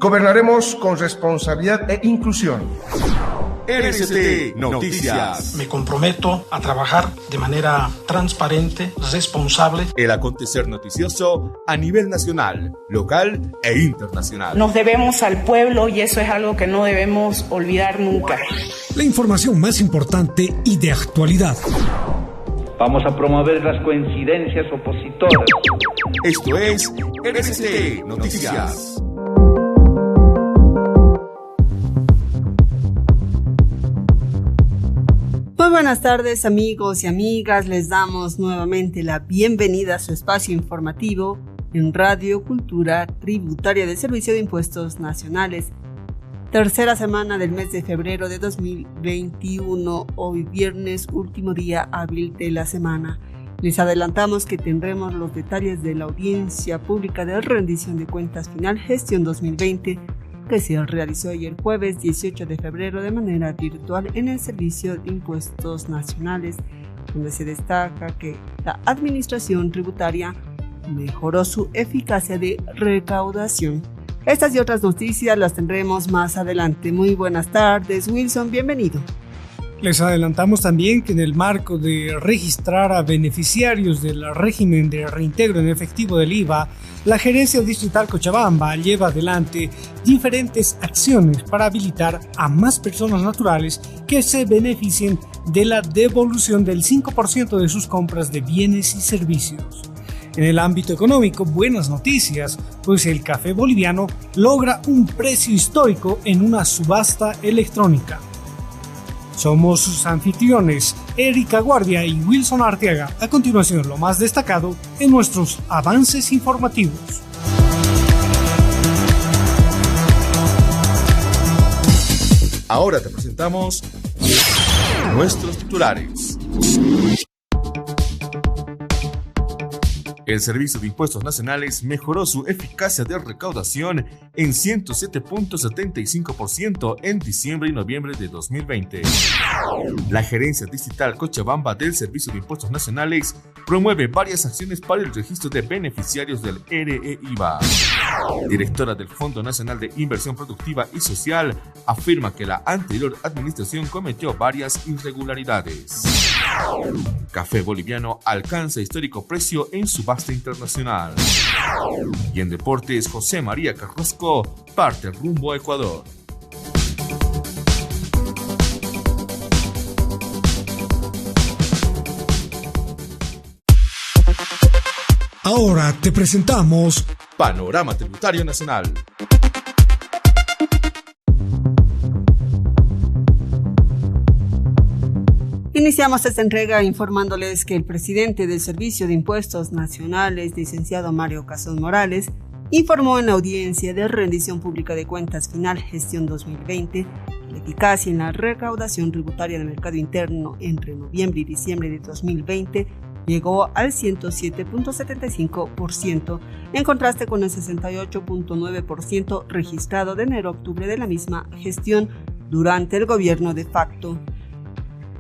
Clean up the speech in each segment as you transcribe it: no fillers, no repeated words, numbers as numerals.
Gobernaremos con responsabilidad e inclusión. RCT Noticias. Me comprometo a trabajar de manera transparente, responsable. El acontecer noticioso a nivel nacional, local e internacional. Nos debemos al pueblo y eso es algo que no debemos olvidar nunca. La información más importante y de actualidad. Vamos a promover las coincidencias opositoras. Esto es RCT Noticias. Muy buenas tardes, amigos y amigas. Les damos nuevamente la bienvenida a su espacio informativo en Radio Cultura Tributaria del Servicio de Impuestos Nacionales. Tercera semana del mes de febrero de 2021, hoy viernes, último día hábil de la semana. Les adelantamos que tendremos los detalles de la audiencia pública de rendición de cuentas final gestión 2020 que se realizó ayer jueves 18 de febrero de manera virtual en el Servicio de Impuestos Nacionales, donde se destaca que la administración tributaria mejoró su eficacia de recaudación. Estas y otras noticias las tendremos más adelante. Muy buenas tardes, Wilson, bienvenido. Les adelantamos también que en el marco de registrar a beneficiarios del régimen de reintegro en efectivo del IVA, la Gerencia Distrital Cochabamba lleva adelante diferentes acciones para habilitar a más personas naturales que se beneficien de la devolución del 5% de sus compras de bienes y servicios. En el ámbito económico, buenas noticias, pues el café boliviano logra un precio histórico en una subasta electrónica. Somos sus anfitriones, Erika Guardia y Wilson Arteaga. A continuación, lo más destacado en nuestros avances informativos. Ahora te presentamos nuestros titulares. El Servicio de Impuestos Nacionales mejoró su eficacia de recaudación en 107.75% en diciembre y noviembre de 2020. La Gerencia Distrital Cochabamba del Servicio de Impuestos Nacionales promueve varias acciones para el registro de beneficiarios del RE-IVA. Directora del Fondo Nacional de Inversión Productiva y Social afirma que la anterior administración cometió varias irregularidades. Café boliviano alcanza histórico precio en subasta internacional. Y en deportes, José María Carrasco parte rumbo a Ecuador. Ahora te presentamos Panorama Tributario Nacional. Iniciamos esta entrega informándoles que el presidente del Servicio de Impuestos Nacionales, licenciado Mario Casón Morales, informó en la audiencia de rendición pública de cuentas final gestión 2020 la eficacia en la recaudación tributaria del mercado interno entre noviembre y diciembre de 2020 llegó al 107.75%, en contraste con el 68.9% registrado de enero a octubre de la misma gestión durante el gobierno de facto.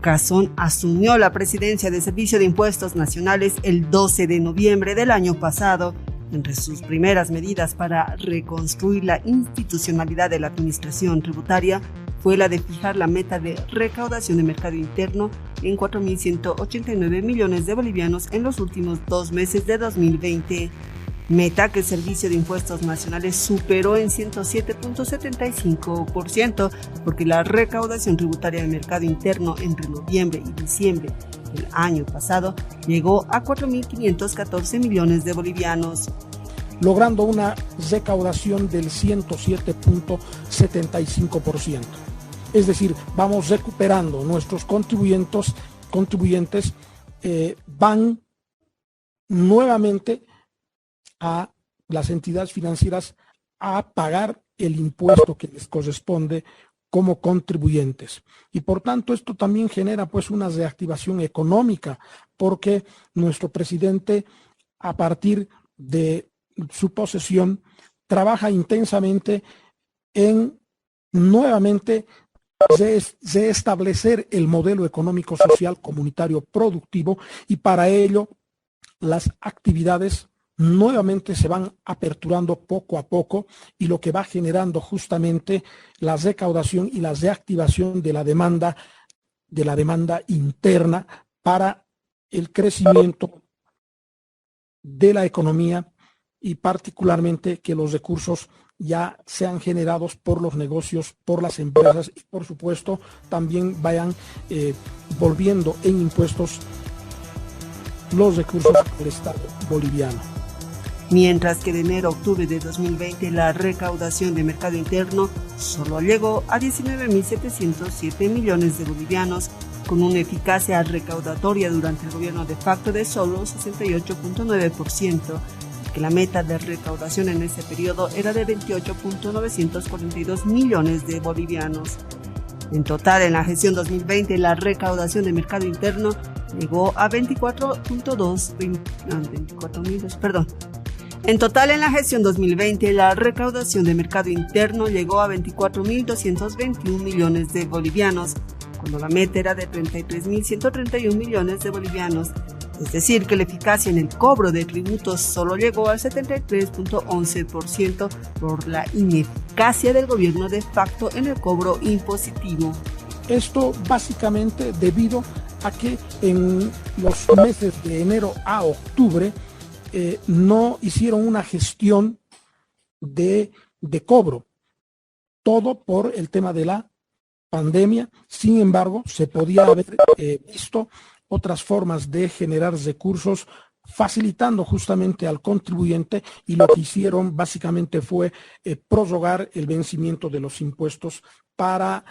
Casón asumió la presidencia del Servicio de Impuestos Nacionales el 12 de noviembre del año pasado. Entre sus primeras medidas para reconstruir la institucionalidad de la administración tributaria fue la de fijar la meta de recaudación de mercado interno en 4.189 millones de bolivianos en los últimos 2 meses de 2020. Meta que el Servicio de Impuestos Nacionales superó en 107.75%, porque la recaudación tributaria del mercado interno entre noviembre y diciembre del año pasado llegó a 4.514 millones de bolivianos, logrando una recaudación del 107.75%. Es decir, vamos recuperando, nuestros contribuyentes van nuevamente a las entidades financieras a pagar el impuesto que les corresponde como contribuyentes. Y por tanto esto también genera pues una reactivación económica, porque nuestro presidente, a partir de su posesión, trabaja intensamente en nuevamente reestablecer el modelo económico, social, comunitario, productivo, y para ello las actividades nuevamente se van aperturando poco a poco, y lo que va generando justamente la recaudación y la reactivación de la demanda interna para el crecimiento de la economía, y particularmente que los recursos ya sean generados por los negocios, por las empresas, y por supuesto también vayan volviendo en impuestos los recursos del Estado boliviano. Mientras que de enero a octubre de 2020 la recaudación de mercado interno solo llegó a 19.707 millones de bolivianos, con una eficacia recaudatoria durante el gobierno de facto de solo 68.9%, que la meta de recaudación en ese periodo era de 28.942 millones de bolivianos. En total, en la gestión 2020, la recaudación de mercado interno llegó a 24.221 millones de bolivianos, cuando la meta era de 33.131 millones de bolivianos. Es decir, que la eficacia en el cobro de tributos solo llegó al 73.11% por la ineficacia del gobierno de facto en el cobro impositivo. Esto básicamente debido a que en los meses de enero a octubre no hicieron una gestión de cobro, todo por el tema de la pandemia. Sin embargo, se podía haber visto otras formas de generar recursos, facilitando justamente al contribuyente, y lo que hicieron básicamente fue prorrogar el vencimiento de los impuestos para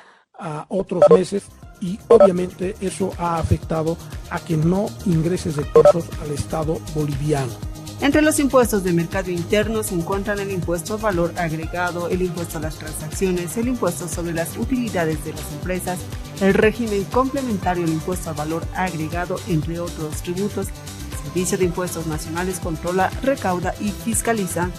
otros meses, y obviamente eso ha afectado a que no ingrese recursos al Estado boliviano. Entre los impuestos de mercado interno se encuentran el impuesto al valor agregado, el impuesto a las transacciones, el impuesto sobre las utilidades de las empresas, el régimen complementario al impuesto al valor agregado, entre otros tributos. El Servicio de Impuestos Nacionales controla, recauda y fiscaliza.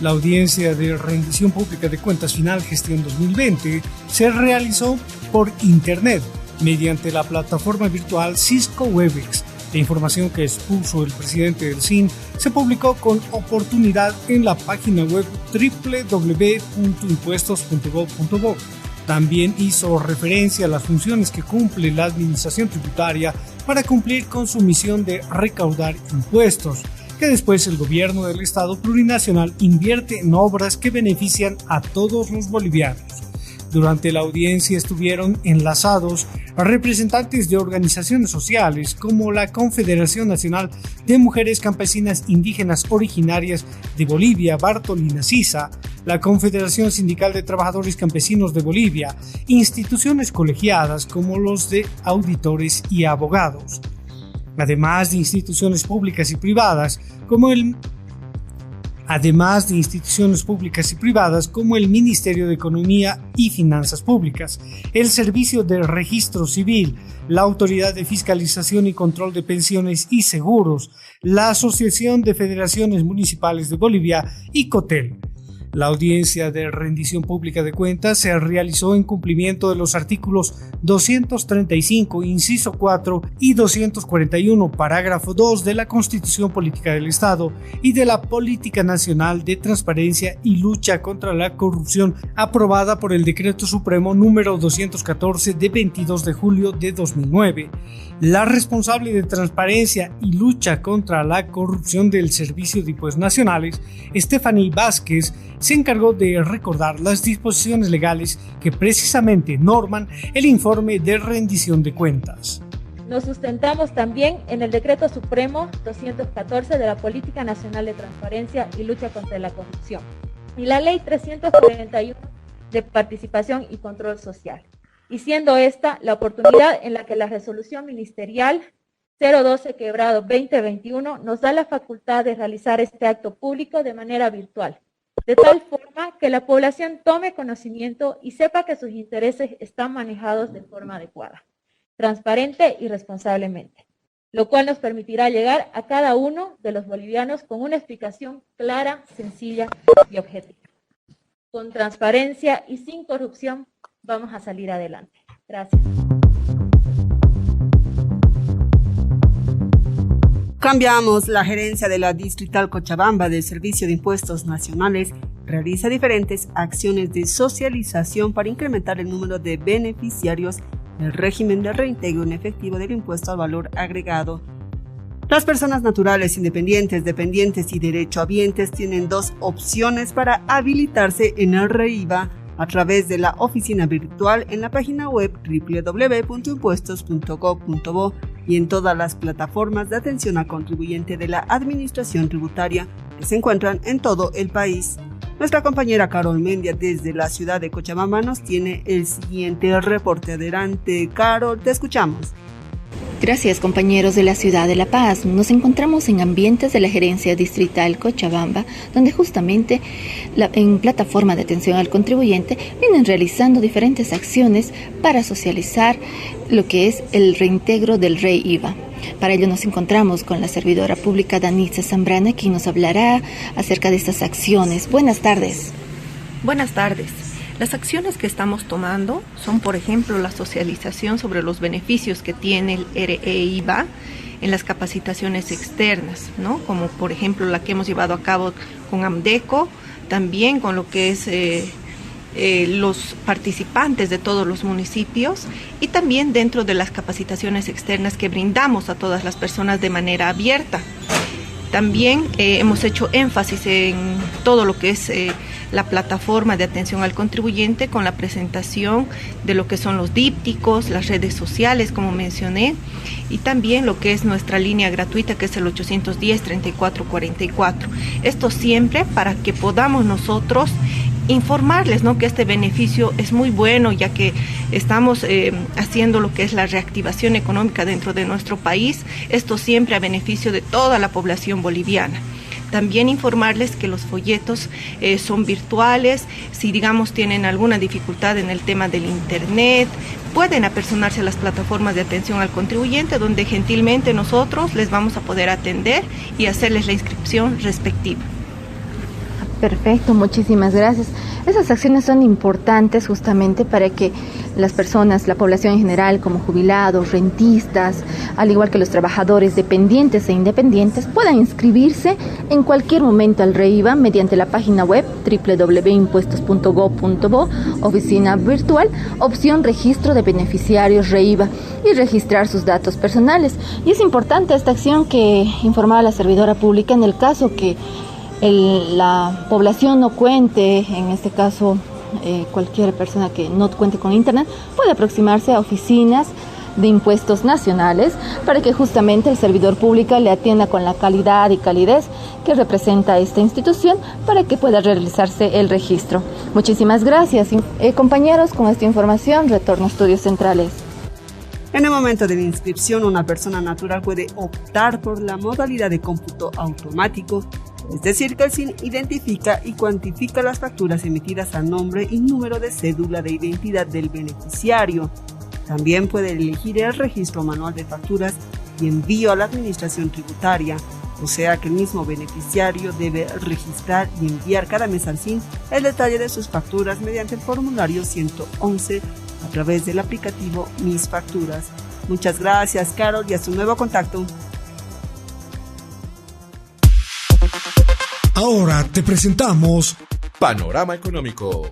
La audiencia de rendición pública de cuentas final gestión 2020 se realizó por Internet mediante la plataforma virtual Cisco Webex. La información que expuso el presidente del SIN se publicó con oportunidad en la página web www.impuestos.gov.bo. También hizo referencia a las funciones que cumple la administración tributaria para cumplir con su misión de recaudar impuestos, que después el gobierno del Estado plurinacional invierte en obras que benefician a todos los bolivianos. Durante la audiencia estuvieron enlazados representantes de organizaciones sociales como la Confederación Nacional de Mujeres Campesinas Indígenas Originarias de Bolivia, Bartolina Sisa, la Confederación Sindical de Trabajadores Campesinos de Bolivia, instituciones colegiadas como los de auditores y abogados, además de instituciones públicas y privadas como el Ministerio de Economía y Finanzas Públicas, el Servicio de Registro Civil, la Autoridad de Fiscalización y Control de Pensiones y Seguros, la Asociación de Federaciones Municipales de Bolivia y COTEL. La audiencia de rendición pública de cuentas se realizó en cumplimiento de los artículos 235, inciso 4 y 241, parágrafo 2 de la Constitución Política del Estado y de la Política Nacional de Transparencia y Lucha contra la Corrupción, aprobada por el Decreto Supremo número 214 de 22 de julio de 2009. La responsable de Transparencia y Lucha contra la Corrupción del Servicio de Impuestos Nacionales, Stephanie Vázquez, se encargó de recordar las disposiciones legales que precisamente norman el informe de rendición de cuentas. Nos sustentamos también en el Decreto Supremo 214 de la Política Nacional de Transparencia y Lucha contra la Corrupción y la Ley 341 de Participación y Control Social, y siendo esta la oportunidad en la que la Resolución Ministerial 012/2021 nos da la facultad de realizar este acto público de manera virtual, de tal forma que la población tome conocimiento y sepa que sus intereses están manejados de forma adecuada, transparente y responsablemente, lo cual nos permitirá llegar a cada uno de los bolivianos con una explicación clara, sencilla y objetiva. Con transparencia y sin corrupción vamos a salir adelante. Gracias. Cambiamos. La gerencia de la Distrital Cochabamba del Servicio de Impuestos Nacionales realiza diferentes acciones de socialización para incrementar el número de beneficiarios del régimen de reintegro en efectivo del impuesto al valor agregado. Las personas naturales, independientes, dependientes y derechohabientes tienen dos opciones para habilitarse en el REIVA a través de la oficina virtual en la página web www.impuestos.gov.bo y en todas las plataformas de atención al contribuyente de la Administración Tributaria que se encuentran en todo el país. Nuestra compañera Carol Mendia desde la ciudad de Cochabamba nos tiene el siguiente reporte. Adelante, Carol, te escuchamos. Gracias, compañeros de la ciudad de La Paz. Nos encontramos en ambientes de la Gerencia Distrital Cochabamba, donde justamente en plataforma de atención al contribuyente vienen realizando diferentes acciones para socializar lo que es el reintegro del REIVA. Para ello nos encontramos con la servidora pública Danitza Zambrana, quien nos hablará acerca de estas acciones. Buenas tardes. Buenas tardes. Las acciones que estamos tomando son, por ejemplo, la socialización sobre los beneficios que tiene el REIVA en las capacitaciones externas, ¿no? Como por ejemplo la que hemos llevado a cabo con AMDECO, también con lo que es los participantes de todos los municipios y también dentro de las capacitaciones externas que brindamos a todas las personas de manera abierta. También hemos hecho énfasis en todo lo que es la plataforma de atención al contribuyente con la presentación de lo que son los dípticos, las redes sociales, como mencioné, y también lo que es nuestra línea gratuita, que es el 810-3444. Esto siempre para que podamos nosotros informarles, ¿no?, que este beneficio es muy bueno, ya que estamos haciendo lo que es la reactivación económica dentro de nuestro país, esto siempre a beneficio de toda la población boliviana. También informarles que los folletos son virtuales. Si, digamos, tienen alguna dificultad en el tema del internet, pueden apersonarse a las plataformas de atención al contribuyente, donde gentilmente nosotros les vamos a poder atender y hacerles la inscripción respectiva. Perfecto, muchísimas gracias. Esas acciones son importantes justamente para que las personas, la población en general, como jubilados, rentistas, al igual que los trabajadores dependientes e independientes, puedan inscribirse en cualquier momento al REIVA mediante la página web www.impuestos.gov.bo, oficina virtual, opción registro de beneficiarios REIVA y registrar sus datos personales. Y es importante esta acción que informaba la servidora pública en el caso que la población no cuente, en este caso cualquier persona que no cuente con internet, puede aproximarse a oficinas de impuestos nacionales para que justamente el servidor público le atienda con la calidad y calidez que representa esta institución para que pueda realizarse el registro. Muchísimas gracias, compañeros. Con esta información retorno a Estudios Centrales. En el momento de la inscripción, una persona natural puede optar por la modalidad de cómputo automático, es decir, que el SIN identifica y cuantifica las facturas emitidas a nombre y número de cédula de identidad del beneficiario. También puede elegir el registro manual de facturas y envío a la administración tributaria, o sea que el mismo beneficiario debe registrar y enviar cada mes al SIN el detalle de sus facturas mediante el formulario 111 a través del aplicativo Mis Facturas. Muchas gracias, Carol, y hasta un nuevo contacto. Ahora te presentamos Panorama Económico.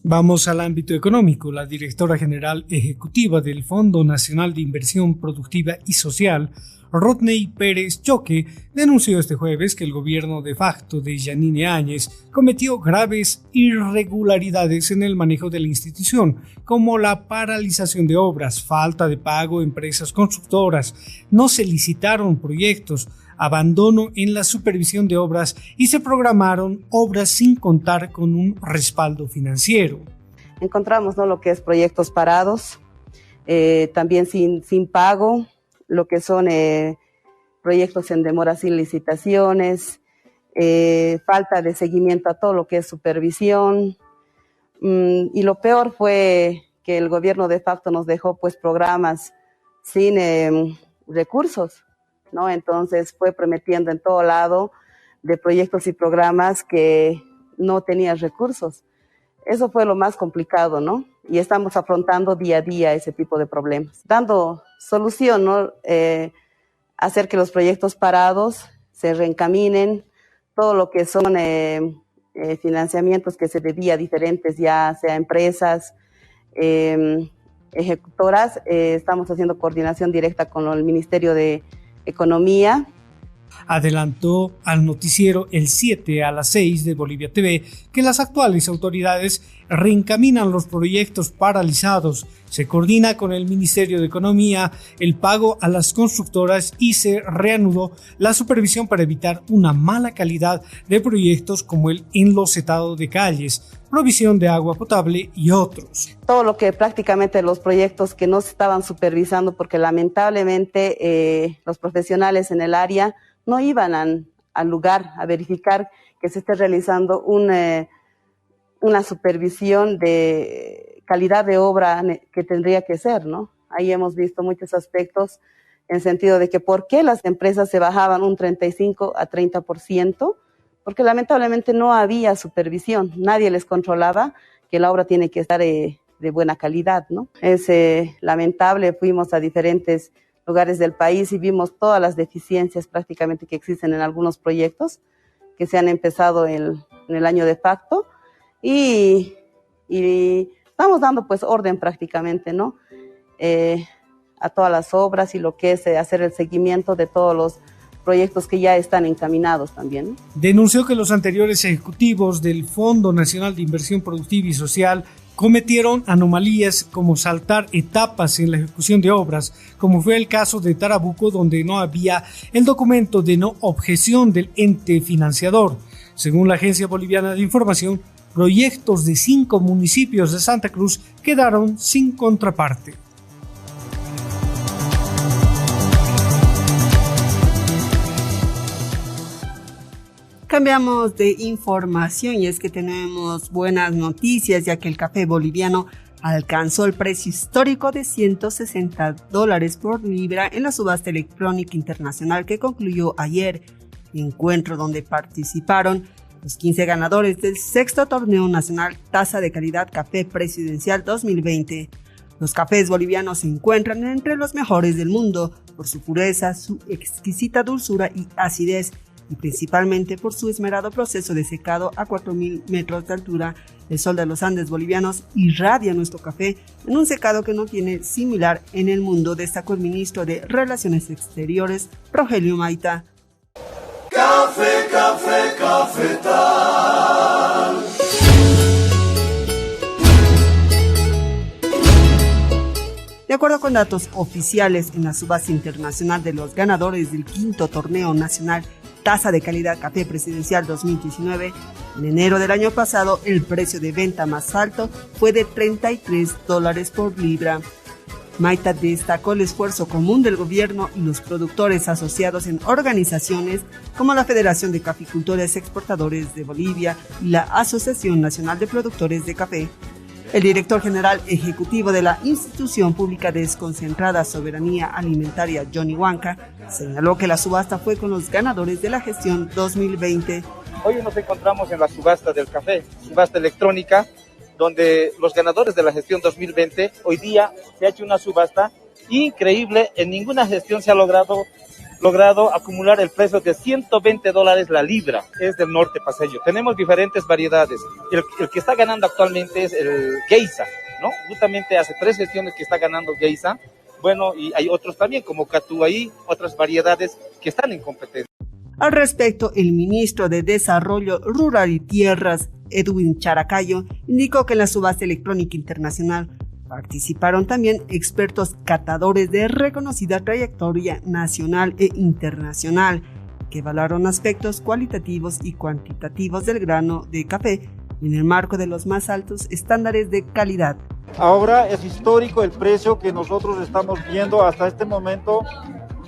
Vamos al ámbito económico. La directora general ejecutiva del Fondo Nacional de Inversión Productiva y Social, Rodney Pérez Choque, denunció este jueves que el gobierno de facto de Yanine Áñez cometió graves irregularidades en el manejo de la institución, como la paralización de obras, falta de pago a empresas constructoras, no se licitaron proyectos, abandono en la supervisión de obras y se programaron obras sin contar con un respaldo financiero. Encontramos, ¿no?, lo que es proyectos parados, también sin pago, lo que son proyectos en demora sin licitaciones, falta de seguimiento a todo lo que es supervisión, y lo peor fue que el gobierno de facto nos dejó pues programas sin recursos, ¿no? Entonces fue prometiendo en todo lado de proyectos y programas que no tenían recursos. Eso fue lo más complicado, ¿no? estamos afrontando día a día ese tipo de problemas, dando solución, ¿no? Hacer que los proyectos parados se reencaminen, todo lo que son financiamientos que se debía a diferentes, ya sea empresas, ejecutoras, estamos haciendo coordinación directa con el Ministerio de Economía. Adelantó al noticiero El 7 a las 6 de Bolivia TV que las actuales autoridades reencaminan los proyectos paralizados, se coordina con el Ministerio de Economía el pago a las constructoras y se reanudó la supervisión para evitar una mala calidad de proyectos como el enlocetado de calles, provisión de agua potable y otros. Todo lo que prácticamente los proyectos que no se estaban supervisando porque lamentablemente los profesionales en el área no iban al lugar a verificar que se esté realizando una supervisión de calidad de obra que tendría que ser, ¿no? Ahí hemos visto muchos aspectos en sentido de que por qué las empresas se bajaban un 35 a 30%, porque lamentablemente no había supervisión, nadie les controlaba que la obra tiene que estar de buena calidad, ¿no? Es lamentable, fuimos a diferentes lugares del país y vimos todas las deficiencias prácticamente que existen en algunos proyectos que se han empezado en el año de facto y estamos dando pues orden prácticamente, ¿no? A todas las obras y lo que es hacer el seguimiento de todos los proyectos que ya están encaminados también. Denunció que los anteriores ejecutivos del Fondo Nacional de Inversión Productiva y Social cometieron anomalías como saltar etapas en la ejecución de obras, como fue el caso de Tarabuco, donde no había el documento de no objeción del ente financiador. Según la Agencia Boliviana de Información, proyectos de 5 municipios de Santa Cruz quedaron sin contraparte. Cambiamos de información y es que tenemos buenas noticias, ya que el café boliviano alcanzó el precio histórico de $160 por libra en la subasta electrónica internacional que concluyó ayer, encuentro donde participaron los 15 ganadores del 6º torneo nacional Taza de Calidad Café Presidencial 2020. Los cafés bolivianos se encuentran entre los mejores del mundo por su pureza, su exquisita dulzura y acidez, y principalmente por su esmerado proceso de secado a 4.000 metros de altura. El sol de los Andes bolivianos irradia nuestro café en un secado que no tiene similar en el mundo, destacó el ministro de Relaciones Exteriores, Rogelio Maita. Café, café, cafetal. De acuerdo con datos oficiales, en la subasta internacional de los ganadores del 5º torneo nacional Taza de Calidad Café Presidencial 2019, en enero del año pasado el precio de venta más alto fue de $33 por libra. Maita destacó el esfuerzo común del gobierno y los productores asociados en organizaciones como la Federación de Caficultores Exportadores de Bolivia y la Asociación Nacional de Productores de Café. El director general ejecutivo de la Institución Pública Desconcentrada Soberanía Alimentaria, Johnny Huanca, señaló que la subasta fue con los ganadores de la gestión 2020. Hoy nos encontramos en la subasta del café, subasta electrónica, donde los ganadores de la gestión 2020, hoy día se ha hecho una subasta increíble, en ninguna gestión se ha logrado acumular el precio de $120 la libra, es del norte paceño. Tenemos diferentes variedades. El que está ganando actualmente es el Geisa, ¿no? Justamente hace 3 gestiones que está ganando Geisa. Bueno, y hay otros también como Catuaí, otras variedades que están en competencia. Al respecto, el ministro de Desarrollo Rural y Tierras, Edwin Characayo, indicó que en la subasta electrónica internacional participaron también expertos catadores de reconocida trayectoria nacional e internacional, que evaluaron aspectos cualitativos y cuantitativos del grano de café en el marco de los más altos estándares de calidad. Ahora es histórico el precio que nosotros estamos viendo hasta este momento.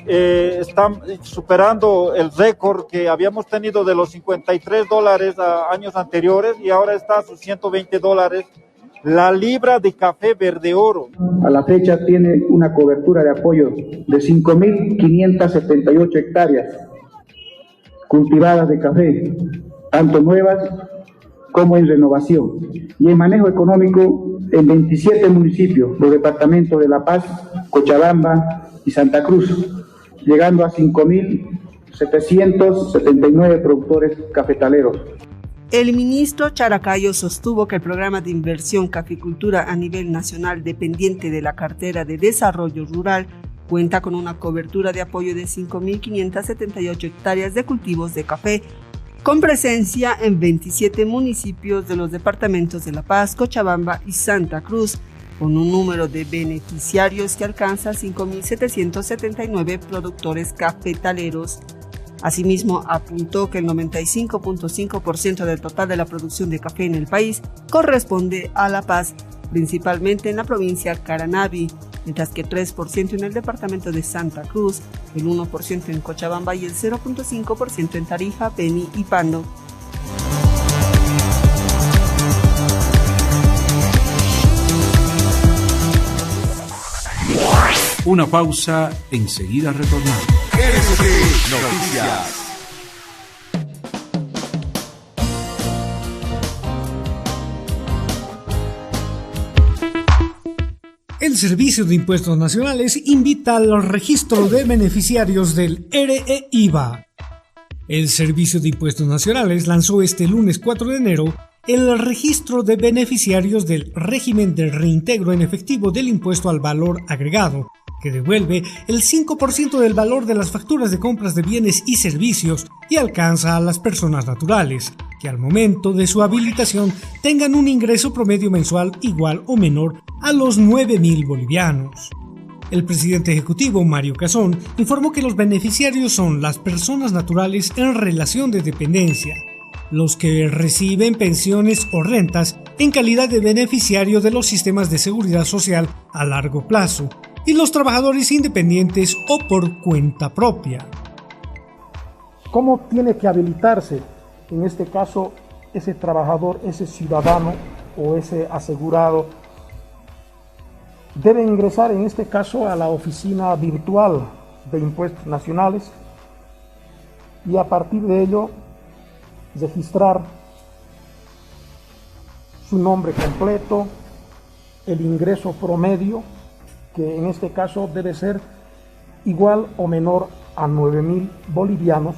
Están superando el récord que habíamos tenido de los $53 a años anteriores y ahora está a sus $120 la libra de café verde oro. A la fecha tiene una cobertura de apoyo de 5.578 hectáreas cultivadas de café, tanto nuevas como en renovación, y en manejo económico en 27 municipios, los departamentos de La Paz, Cochabamba y Santa Cruz, llegando a 5.779 productores cafetaleros. El ministro Characayo sostuvo que el programa de inversión caficultura a nivel nacional dependiente de la cartera de desarrollo rural cuenta con una cobertura de apoyo de 5.578 hectáreas de cultivos de café, con presencia en 27 municipios de los departamentos de La Paz, Cochabamba y Santa Cruz, con un número de beneficiarios que alcanza 5.779 productores cafetaleros. Asimismo, apuntó que el 95.5% del total de la producción de café en el país corresponde a La Paz, principalmente en la provincia Caranavi, mientras que 3% en el departamento de Santa Cruz, el 1% en Cochabamba y el 0.5% en Tarija, Beni y Pando. Una pausa, enseguida retornamos. RCC Noticias. El Servicio de Impuestos Nacionales invita al registro de beneficiarios del RE-IVA. El Servicio de Impuestos Nacionales lanzó este lunes 4 de enero el registro de beneficiarios del régimen de reintegro en efectivo del impuesto al valor agregado, que devuelve el 5% del valor de las facturas de compras de bienes y servicios y alcanza a las personas naturales, que al momento de su habilitación tengan un ingreso promedio mensual igual o menor a los 9.000 bolivianos. El presidente ejecutivo, Mario Casón, informó que los beneficiarios son las personas naturales en relación de dependencia, los que reciben pensiones o rentas en calidad de beneficiario de los sistemas de seguridad social a largo plazo, y los trabajadores independientes o por cuenta propia. ¿Cómo tiene que habilitarse, en este caso, ese trabajador, ese ciudadano o ese asegurado? Debe ingresar, en este caso, a la oficina virtual de impuestos nacionales y a partir de ello registrar su nombre completo, el ingreso promedio, que en este caso debe ser igual o menor a 9.000 bolivianos.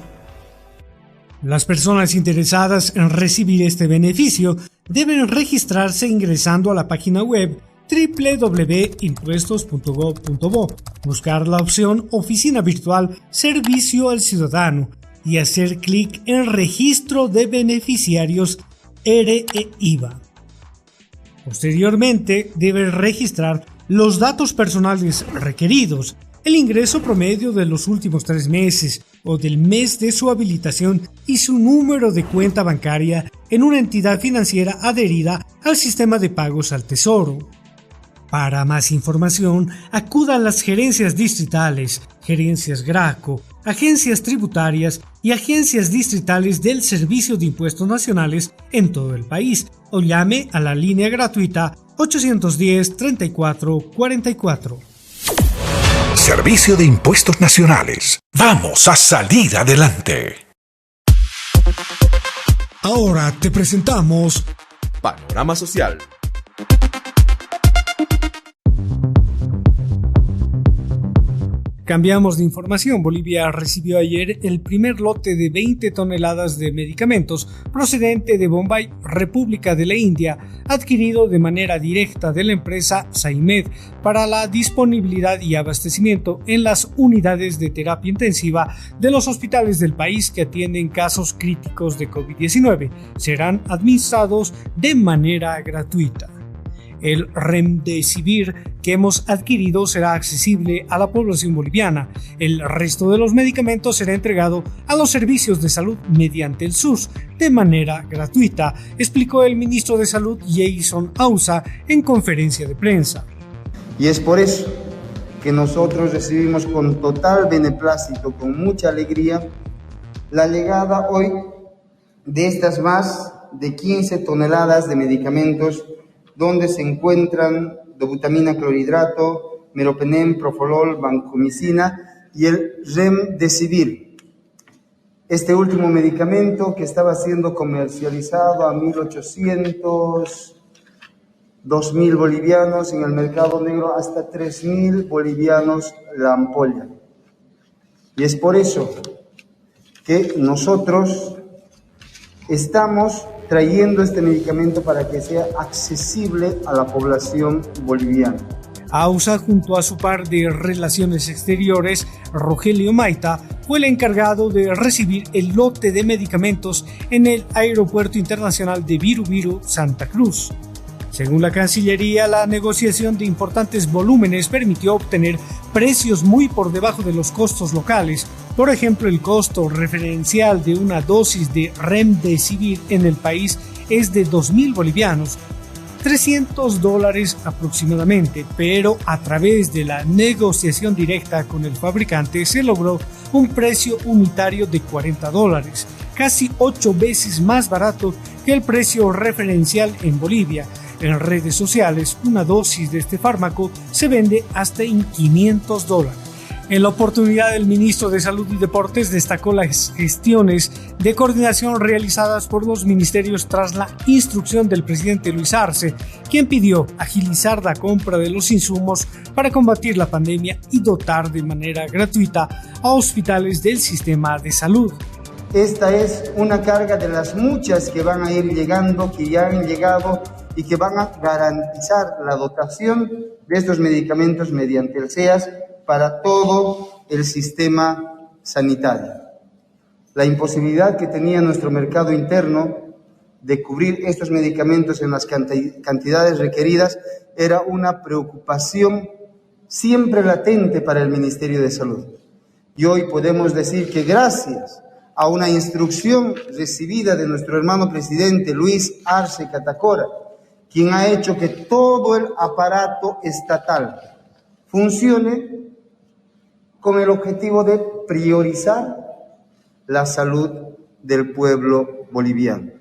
Las personas interesadas en recibir este beneficio deben registrarse ingresando a la página web www.impuestos.gov.bo, buscar la opción Oficina Virtual Servicio al Ciudadano y hacer clic en Registro de Beneficiarios RE-IVA. Posteriormente, debe registrar los datos personales requeridos, el ingreso promedio de los últimos 3 meses o del mes de su habilitación y su número de cuenta bancaria en una entidad financiera adherida al sistema de pagos al Tesoro. Para más información, acuda a las gerencias distritales, gerencias Graco, agencias tributarias y agencias distritales del Servicio de Impuestos Nacionales en todo el país o llame a la línea gratuita 810-3444. Servicio de Impuestos Nacionales. Vamos a salir adelante. Ahora te presentamos Panorama Social. Cambiamos de información. Bolivia recibió ayer el primer lote de 20 toneladas de medicamentos procedente de Bombay, República de la India, adquirido de manera directa de la empresa Saimed para la disponibilidad y abastecimiento en las unidades de terapia intensiva de los hospitales del país que atienden casos críticos de COVID-19. Serán administrados de manera gratuita. El Remdesivir que hemos adquirido será accesible a la población boliviana. El resto de los medicamentos será entregado a los servicios de salud mediante el SUS de manera gratuita, explicó el ministro de Salud Jason Ausa en conferencia de prensa. Y es por eso que nosotros recibimos con total beneplácito, con mucha alegría, la llegada hoy de estas más de 15 toneladas de medicamentos donde se encuentran dobutamina clorhidrato, meropenem, profolol, vancomicina y el Remdesivir. Este último medicamento que estaba siendo comercializado a 1.800, 2.000 bolivianos, en el mercado negro hasta 3.000 bolivianos la ampolla. Y es por eso que nosotros estamos trayendo este medicamento para que sea accesible a la población boliviana. AUSA, junto a su par de Relaciones Exteriores, Rogelio Maita, fue el encargado de recibir el lote de medicamentos en el Aeropuerto Internacional de Viru, Santa Cruz. Según la Cancillería, la negociación de importantes volúmenes permitió obtener precios muy por debajo de los costos locales. Por ejemplo, el costo referencial de una dosis de Remdesivir en el país es de 2.000 bolivianos, $300 aproximadamente, pero a través de la negociación directa con el fabricante se logró un precio unitario de $40, casi 8 veces más barato que el precio referencial en Bolivia. En redes sociales, una dosis de este fármaco se vende hasta en $500. En la oportunidad, el ministro de Salud y Deportes destacó las gestiones de coordinación realizadas por los ministerios tras la instrucción del presidente Luis Arce, quien pidió agilizar la compra de los insumos para combatir la pandemia y dotar de manera gratuita a hospitales del sistema de salud. Esta es una carga de las muchas que van a ir llegando, que ya han llegado y que van a garantizar la dotación de estos medicamentos mediante el SEAS para todo el sistema sanitario. La imposibilidad que tenía nuestro mercado interno de cubrir estos medicamentos en las cantidades requeridas era una preocupación siempre latente para el Ministerio de Salud. Y hoy podemos decir que gracias a una instrucción recibida de nuestro hermano presidente Luis Arce Catacora, quien ha hecho que todo el aparato estatal funcione con el objetivo de priorizar la salud del pueblo boliviano.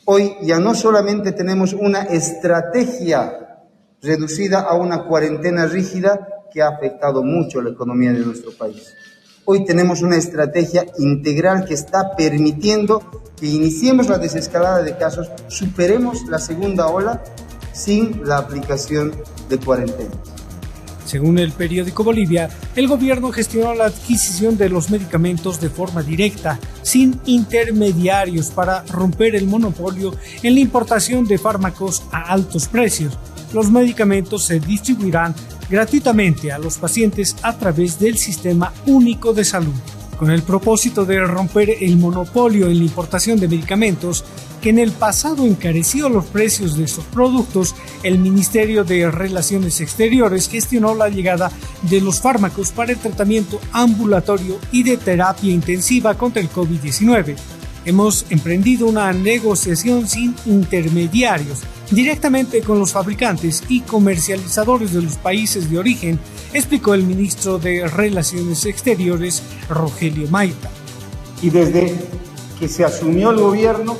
Hoy ya no solamente tenemos una estrategia reducida a una cuarentena rígida que ha afectado mucho la economía de nuestro país. Hoy tenemos una estrategia integral que está permitiendo que iniciemos la desescalada de casos, superemos la segunda ola sin la aplicación de cuarentena. Según el periódico Bolivia, el gobierno gestionó la adquisición de los medicamentos de forma directa, sin intermediarios, para romper el monopolio en la importación de fármacos a altos precios. Los medicamentos se distribuirán gratuitamente a los pacientes a través del Sistema Único de Salud. Con el propósito de romper el monopolio en la importación de medicamentos, que en el pasado encareció los precios de estos productos, el Ministerio de Relaciones Exteriores gestionó la llegada de los fármacos para el tratamiento ambulatorio y de terapia intensiva contra el COVID-19. Hemos emprendido una negociación sin intermediarios, directamente con los fabricantes y comercializadores de los países de origen, explicó el ministro de Relaciones Exteriores, Rogelio Maita. Y desde que se asumió el gobierno,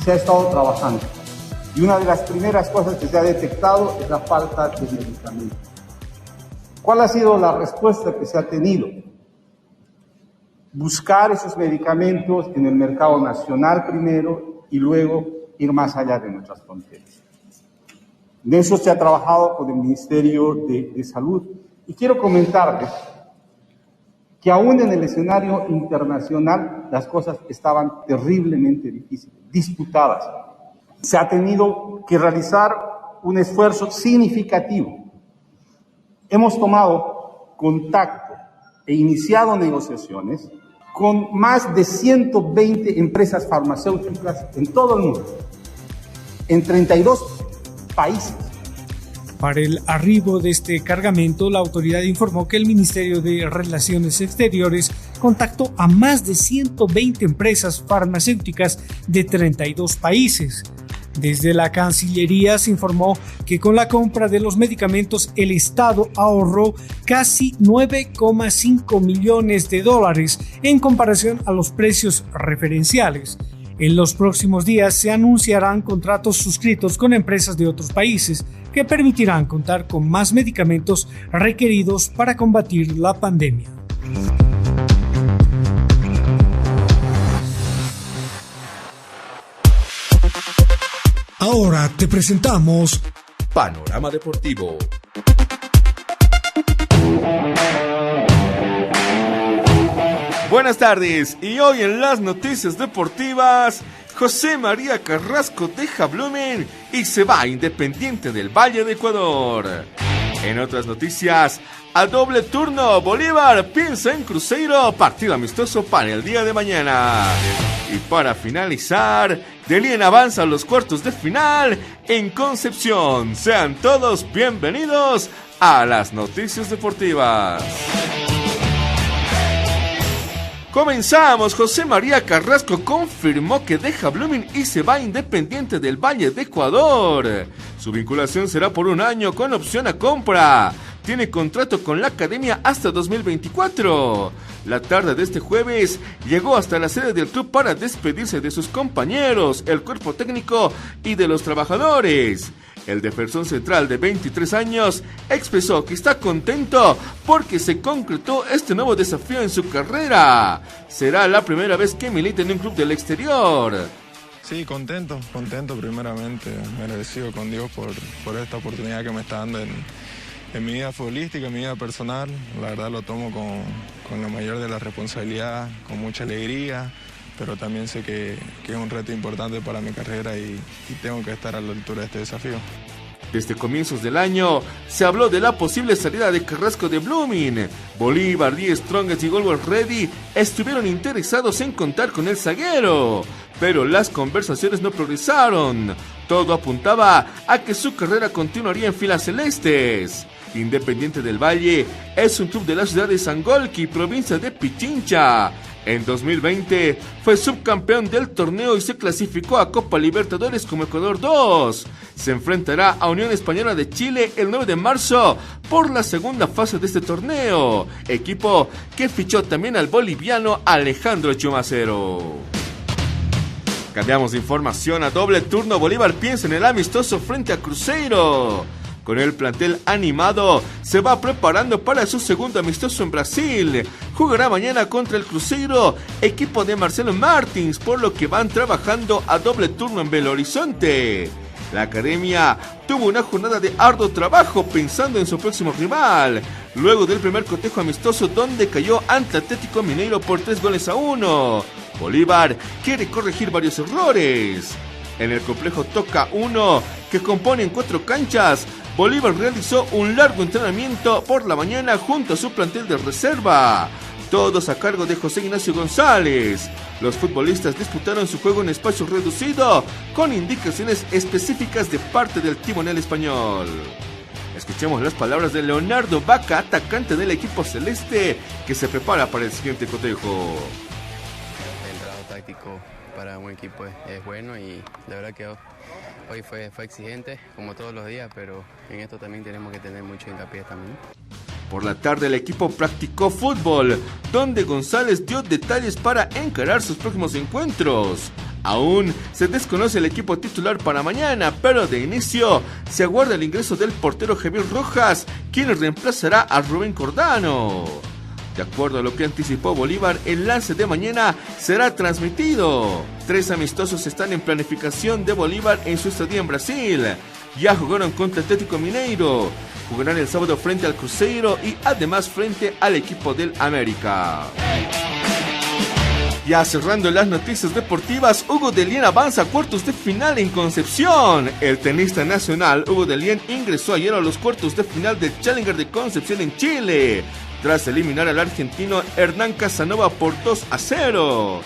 se ha estado trabajando. Y una de las primeras cosas que se ha detectado es la falta de medicamentos. ¿Cuál ha sido la respuesta que se ha tenido? Buscar esos medicamentos en el mercado nacional primero y luego ir más allá de nuestras fronteras. De eso se ha trabajado con el Ministerio de Salud. Y quiero comentarles que aún en el escenario internacional las cosas estaban terriblemente difíciles, disputadas. Se ha tenido que realizar un esfuerzo significativo. Hemos tomado contacto e iniciado negociaciones con más de 120 empresas farmacéuticas en todo el mundo, en 32 países. Para el arribo de este cargamento, la autoridad informó que el Ministerio de Relaciones Exteriores contactó a más de 120 empresas farmacéuticas de 32 países. Desde la Cancillería se informó que con la compra de los medicamentos el Estado ahorró casi $9,5 millones en comparación a los precios referenciales. En los próximos días se anunciarán contratos suscritos con empresas de otros países que permitirán contar con más medicamentos requeridos para combatir la pandemia. Ahora te presentamos Panorama Deportivo. Buenas tardes, y hoy en las noticias deportivas, José María Carrasco deja Blooming y se va a Independiente del Valle de Ecuador. En otras noticias, a doble turno, Bolívar piensa en Cruzeiro, partido amistoso para el día de mañana. Y para finalizar, Delian avanza a los cuartos de final en Concepción. Sean todos bienvenidos a las noticias deportivas. Comenzamos. José María Carrasco confirmó que deja Blooming y se va a Independiente del Valle de Ecuador. Su vinculación será por un año con opción a compra. Tiene contrato con la academia hasta 2024. La tarde de este jueves llegó hasta la sede del club para despedirse de sus compañeros, el cuerpo técnico y de los trabajadores. El defensor central de 23 años expresó que está contento porque se concretó este nuevo desafío en su carrera. Será la primera vez que milita en un club del exterior. Sí, contento primeramente, agradecido con Dios por esta oportunidad que me está dando en mi vida futbolística, en mi vida personal. La verdad lo tomo con la mayor de la responsabilidad, con mucha alegría, pero también sé que es un reto importante para mi carrera y tengo que estar a la altura de este desafío. Desde comienzos del año se habló de la posible salida de Carrasco de Blooming. Bolívar, Die Strongest y Always Ready estuvieron interesados en contar con el zaguero, pero las conversaciones no progresaron. Todo apuntaba a que su carrera continuaría en filas celestes. Independiente del Valle es un club de la ciudad de Sangolquí, provincia de Pichincha. En 2020 fue subcampeón del torneo y se clasificó a Copa Libertadores como Ecuador 2. Se enfrentará a Unión Española de Chile el 9 de marzo por la segunda fase de este torneo, equipo que fichó también al boliviano Alejandro Chumacero. Cambiamos de información. A doble turno, Bolívar piensa en el amistoso frente a Cruzeiro. Con el plantel animado, se va preparando para su segundo amistoso en Brasil. Jugará mañana contra el Cruzeiro, equipo de Marcelo Martins, por lo que van trabajando a doble turno en Belo Horizonte. La academia tuvo una jornada de arduo trabajo pensando en su próximo rival, luego del primer cotejo amistoso donde cayó ante Atlético Mineiro por 3-1. Bolívar quiere corregir varios errores. En el complejo Toca 1, que componen 4 canchas, Bolívar realizó un largo entrenamiento por la mañana junto a su plantel de reserva, todos a cargo de José Ignacio González. Los futbolistas disputaron su juego en espacio reducido, con indicaciones específicas de parte del timonel español. Escuchemos las palabras de Leonardo Vaca, atacante del equipo celeste, que se prepara para el siguiente cotejo. El trabajo táctico para un equipo es bueno y la verdad que hoy fue exigente como todos los días, pero en esto también tenemos que tener mucho hincapié también. Por la tarde el equipo practicó fútbol, donde González dio detalles para encarar sus próximos encuentros. Aún se desconoce el equipo titular para mañana, pero de inicio se aguarda el ingreso del portero Javier Rojas, quien reemplazará a Rubén Cordano. De acuerdo a lo que anticipó Bolívar, el lance de mañana será transmitido. 3 amistosos están en planificación de Bolívar en su estadía en Brasil. Ya jugaron contra Atlético Mineiro, jugarán el sábado frente al Cruzeiro y además frente al equipo del América. Ya cerrando las noticias deportivas, Hugo Dellien avanza a cuartos de final en Concepción. El tenista nacional Hugo Dellien ingresó ayer a los cuartos de final del Challenger de Concepción en Chile, tras eliminar al argentino Hernán Casanova por 2-0.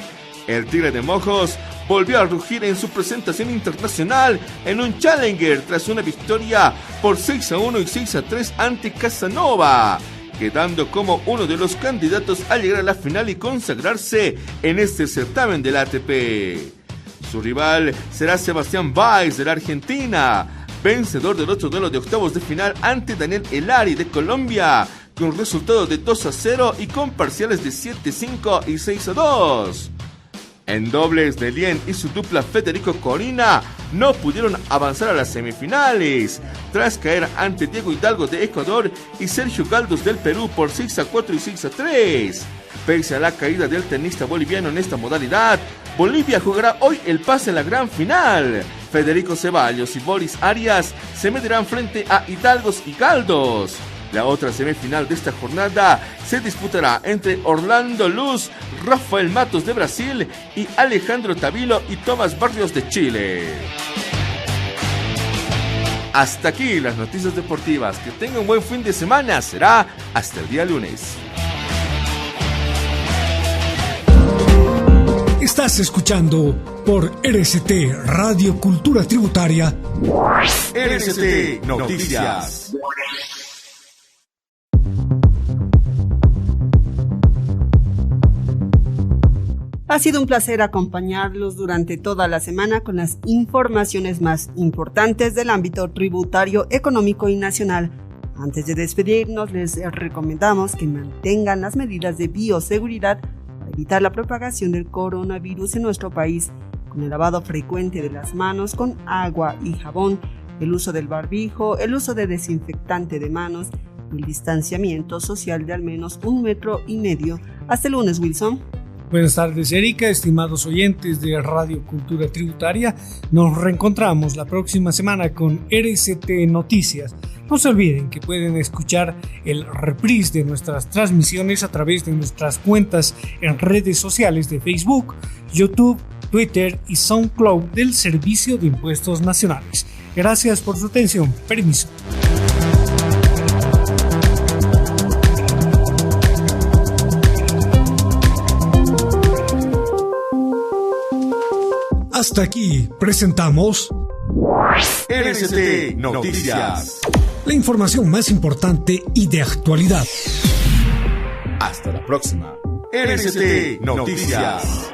El Tigre de Mojos volvió a rugir en su presentación internacional en un Challenger tras una victoria por 6-1 y 6-3 ante Casanova, quedando como uno de los candidatos a llegar a la final y consagrarse en este certamen del ATP. Su rival será Sebastián Baez de la Argentina, vencedor del otro duelo de octavos de final ante Daniel Elari de Colombia, con resultado de 2-0 y con parciales de 7-5 y 6-2. En dobles, Dellien y su dupla Federico Corina no pudieron avanzar a las semifinales, tras caer ante Diego Hidalgo de Ecuador y Sergio Galdos del Perú por 6-4 y 6-3. Pese a la caída del tenista boliviano en esta modalidad, Bolivia jugará hoy el pase a la gran final. Federico Ceballos y Boris Arias se medirán frente a Hidalgos y Caldos. La otra semifinal de esta jornada se disputará entre Orlando Luz, Rafael Matos de Brasil y Alejandro Tavilo y Tomás Barrios de Chile. Hasta aquí las noticias deportivas. Que tengan un buen fin de semana. Será hasta el día lunes. Estás escuchando por RST Radio Cultura Tributaria. RST Noticias. Ha sido un placer acompañarlos durante toda la semana con las informaciones más importantes del ámbito tributario, económico y nacional. Antes de despedirnos, les recomendamos que mantengan las medidas de bioseguridad para evitar la propagación del coronavirus en nuestro país, con el lavado frecuente de las manos con agua y jabón, el uso del barbijo, el uso de desinfectante de manos y el distanciamiento social de al menos 1,5 metros. Hasta el lunes, Wilson. Buenas tardes, Erika, estimados oyentes de Radio Cultura Tributaria. Nos reencontramos la próxima semana con RST Noticias. No se olviden que pueden escuchar el reprise de nuestras transmisiones a través de nuestras cuentas en redes sociales de Facebook, YouTube, Twitter y SoundCloud del Servicio de Impuestos Nacionales. Gracias por su atención. Permiso. Hasta aquí presentamos RST Noticias. La información más importante y de actualidad. Hasta la próxima. RST Noticias.